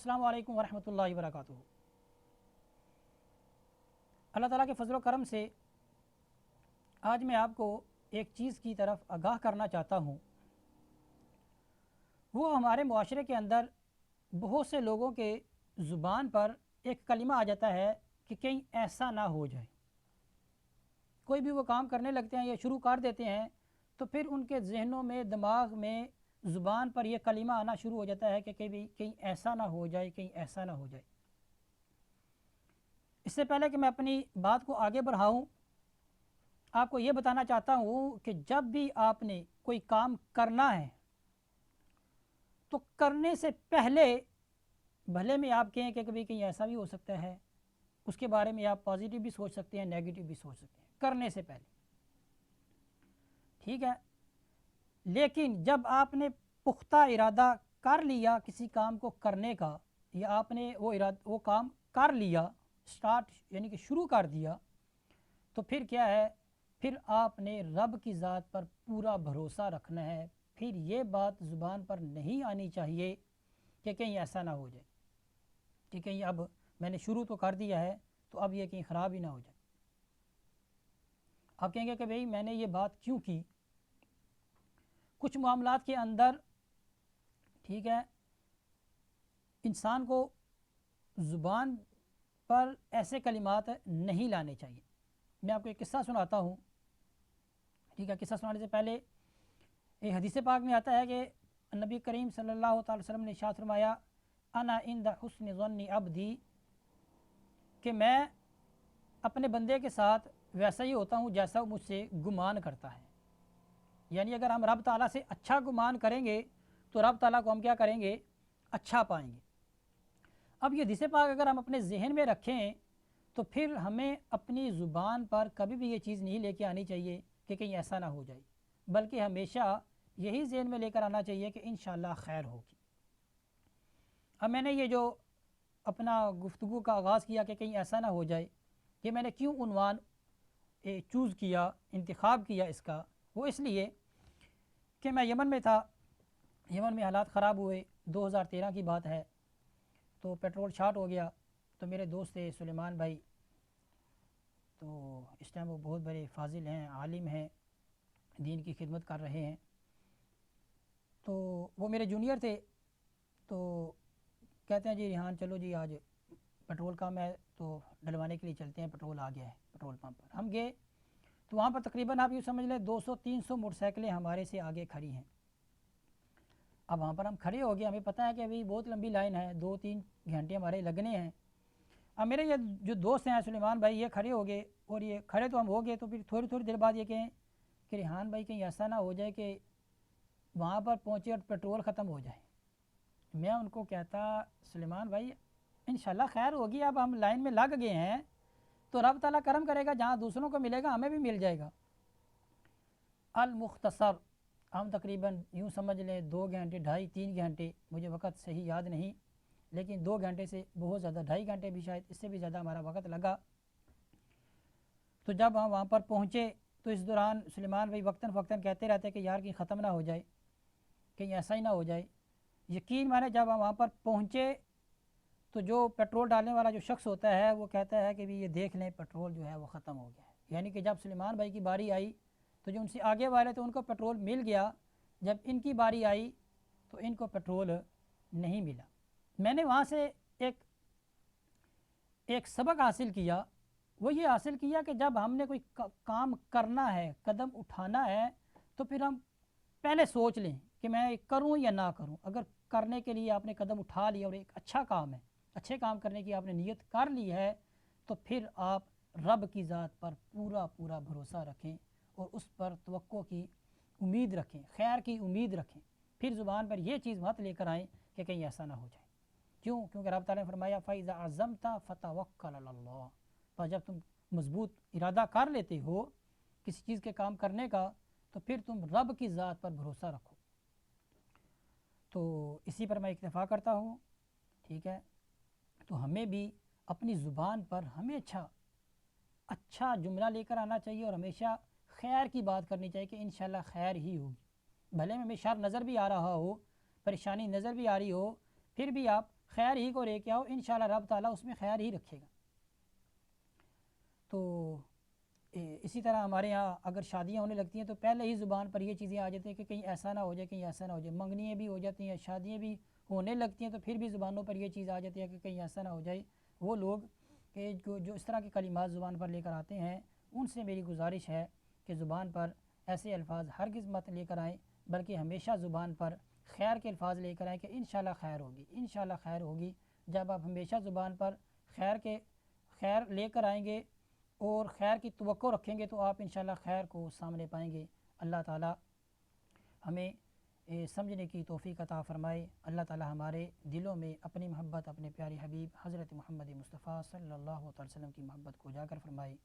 السلام علیکم ورحمۃ اللہ وبرکاتہ۔ اللہ تعالیٰ کے فضل و کرم سے آج میں آپ کو ایک چیز کی طرف آگاہ کرنا چاہتا ہوں۔ وہ ہمارے معاشرے کے اندر بہت سے لوگوں کے زبان پر ایک کلمہ آ جاتا ہے کہ کہیں ایسا نہ ہو جائے۔ کوئی بھی وہ کام کرنے لگتے ہیں یا شروع کر دیتے ہیں تو پھر ان کے ذہنوں میں، دماغ میں، زبان پر یہ کلمہ آنا شروع ہو جاتا ہے کہ کہیں ایسا نہ ہو جائے، کہیں ایسا نہ ہو جائے۔ اس سے پہلے کہ میں اپنی بات کو آگے بڑھاؤں، آپ کو یہ بتانا چاہتا ہوں کہ جب بھی آپ نے کوئی کام کرنا ہے تو کرنے سے پہلے بھلے میں آپ کہیں کہ کبھی کہیں ایسا بھی ہو سکتا ہے، اس کے بارے میں آپ پازیٹیو بھی سوچ سکتے ہیں، نیگیٹو بھی سوچ سکتے ہیں کرنے سے پہلے، ٹھیک ہے۔ لیکن جب آپ نے پختہ ارادہ کر لیا کسی کام کو کرنے کا، یا آپ نے وہ کام کر لیا، سٹارٹ یعنی کہ شروع کر دیا، تو پھر کیا ہے، پھر آپ نے رب کی ذات پر پورا بھروسہ رکھنا ہے۔ پھر یہ بات زبان پر نہیں آنی چاہیے کہ کہیں ایسا نہ ہو جائے کہ کہیں اب میں نے شروع تو کر دیا ہے تو اب یہ کہیں خراب ہی نہ ہو جائے۔ آپ کہیں گے کہ بھئی میں نے یہ بات کیوں کی؟ کچھ معاملات کے اندر، ٹھیک ہے، انسان کو زبان پر ایسے کلمات نہیں لانے چاہیے۔ میں آپ کو ایک قصہ سناتا ہوں، ٹھیک ہے۔ قصہ سنانے سے پہلے ایک حدیث پاک میں آتا ہے کہ نبی کریم صلی اللہ تعالی وسلم نے ارشاد فرمایا، انا عند حسن ظن عبدی، کہ میں اپنے بندے کے ساتھ ویسا ہی ہوتا ہوں جیسا وہ مجھ سے گمان کرتا ہے۔ یعنی اگر ہم رب تعالیٰ سے اچھا گمان کریں گے تو رب تعالیٰ کو ہم کیا کریں گے؟ اچھا پائیں گے۔ اب یہ حدیث پاک اگر ہم اپنے ذہن میں رکھیں تو پھر ہمیں اپنی زبان پر کبھی بھی یہ چیز نہیں لے کے آنی چاہیے کہ کہیں ایسا نہ ہو جائے، بلکہ ہمیشہ یہی ذہن میں لے کر آنا چاہیے کہ انشاءاللہ خیر ہوگی۔ اب میں نے یہ جو اپنا گفتگو کا آغاز کیا کہ کہیں ایسا نہ ہو جائے، یہ میں نے کیوں عنوان چوز کیا، انتخاب کیا اس کا، وہ اس لیے کہ میں یمن میں تھا۔ یمن میں حالات خراب ہوئے، 2013 کی بات ہے، تو پیٹرول شارٹ ہو گیا۔ تو میرے دوست تھے سلیمان بھائی، تو اس ٹائم وہ بہت بڑے فاضل ہیں، عالم ہیں، دین کی خدمت کر رہے ہیں، تو وہ میرے جونیئر تھے۔ تو کہتے ہیں جی ریحان چلو جی آج پیٹرول کم ہے تو ڈلوانے کے لیے چلتے ہیں، پیٹرول آ گیا ہے پیٹرول پمپ پر۔ ہم گئے تو وہاں پر تقریباً آپ یوں سمجھ لیں 200-300 موٹر سائیکلیں ہمارے سے آگے کھڑی ہیں۔ اب وہاں پر ہم کھڑے ہو گئے، ہمیں پتہ ہے کہ ابھی بہت لمبی لائن ہے، 2-3 گھنٹے ہمارے لگنے ہیں۔ اب میرے یہ جو دوست ہیں سلیمان بھائی، یہ کھڑے ہو گئے، اور یہ کھڑے تو ہم ہو گئے، تو پھر تھوڑی دیر بعد یہ کہیں کہ ریحان بھائی کہیں ایسا نہ ہو جائے کہ وہاں پر پہنچے اور پیٹرول ختم ہو جائے۔ میں ان کو کہتا سلیمان بھائی انشاءاللہ خیر ہوگی، اب ہم لائن میں لگ گئے ہیں تو رب تعالیٰ کرم کرے گا، جہاں دوسروں کو ملے گا ہمیں بھی مل جائے گا۔ المختصر ہم تقریباً یوں سمجھ لیں 2 گھنٹے، 2.5-3 گھنٹے، مجھے وقت صحیح یاد نہیں، لیکن 2 گھنٹے سے بہت زیادہ، 2.5 گھنٹے بھی شاید، اس سے بھی زیادہ ہمارا وقت لگا۔ تو جب ہم وہاں پر پہنچے تو اس دوران سلیمان بھائی وقتاً فوقتاً کہتے رہتے کہ یار کہیں ختم نہ ہو جائے، کہیں ایسا ہی نہ ہو جائے۔ یقین مانے جب ہم وہاں پر پہنچے تو جو پیٹرول ڈالنے والا جو شخص ہوتا ہے وہ کہتا ہے کہ بھی یہ دیکھ لیں پیٹرول جو ہے وہ ختم ہو گیا ہے۔ یعنی کہ جب سلیمان بھائی کی باری آئی تو جو ان سے آگے والے تھے ان کو پیٹرول مل گیا، جب ان کی باری آئی تو ان کو پیٹرول نہیں ملا۔ میں نے وہاں سے ایک سبق حاصل کیا، وہ یہ حاصل کیا کہ جب ہم نے کوئی کام کرنا ہے، قدم اٹھانا ہے، تو پھر ہم پہلے سوچ لیں کہ میں کروں یا نہ کروں۔ اگر کرنے کے لیے آپ نے قدم اٹھا لیا اور ایک اچھا کام ہے، اچھے کام کرنے کی آپ نے نیت کر لی ہے، تو پھر آپ رب کی ذات پر پورا بھروسہ رکھیں اور اس پر توقع کی امید رکھیں، خیر کی امید رکھیں۔ پھر زبان پر یہ چیز مت لے کر آئیں کہ کہیں ایسا نہ ہو جائے۔ کیونکہ رب تعالیٰ نے فرمایا فَإِذَا عَزَمْتَ فَتَوَكَّلْ عَلَى اللَّهِ، پر جب تم مضبوط ارادہ کر لیتے ہو کسی چیز کے کام کرنے کا تو پھر تم رب کی ذات پر بھروسہ رکھو۔ تو اسی پر میں اکتفا کرتا ہوں، ٹھیک ہے۔ تو ہمیں بھی اپنی زبان پر ہمیشہ اچھا جملہ لے کر آنا چاہیے اور ہمیشہ خیر کی بات کرنی چاہیے کہ انشاءاللہ خیر ہی ہوگی۔ بھلے ہمیں شر نظر بھی آ رہا ہو، پریشانی نظر بھی آ رہی ہو، پھر بھی آپ خیر ہی کو لے کے آؤ، انشاءاللہ رب تعالیٰ اس میں خیر ہی رکھے گا۔ تو اسی طرح ہمارے یہاں اگر شادیاں ہونے لگتی ہیں تو پہلے ہی زبان پر یہ چیزیں آ جاتی ہیں کہ کہیں ایسا نہ ہو جائے، کہیں ایسا نہ ہو جائے، منگنیاں بھی ہو جاتی ہیں، شادیاں بھی ہونے لگتی ہیں تو پھر بھی زبانوں پر یہ چیز آ جاتی ہے کہ کہیں ایسا نہ ہو جائے۔ وہ لوگ کہ جو اس طرح کے کلمات زبان پر لے کر آتے ہیں، ان سے میری گزارش ہے کہ زبان پر ایسے الفاظ ہرگز مت لے کر آئیں، بلکہ ہمیشہ زبان پر خیر کے الفاظ لے کر آئیں کہ انشاءاللہ خیر ہوگی، انشاءاللہ خیر ہوگی۔ جب آپ ہمیشہ زبان پر خیر لے کر آئیں گے اور خیر کی توقع رکھیں گے تو آپ انشاءاللہ خیر کو سامنے پائیں گے۔ اللہ تعالیٰ ہمیں سمجھنے کی توفیق عطا فرمائے۔ اللہ تعالیٰ ہمارے دلوں میں اپنی محبت اپنے پیارے حبیب حضرت محمد مصطفیٰ صلی اللہ علیہ وسلم کی محبت کو اجاگر فرمائے۔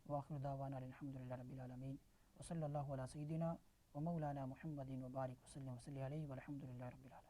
وآخر دعوانا الحمدللہ رب العالمین، وصلی اللہ علی سیدنا و مولانا محمد وبارک وسلم علیہ والحمدللہ رب العالمین۔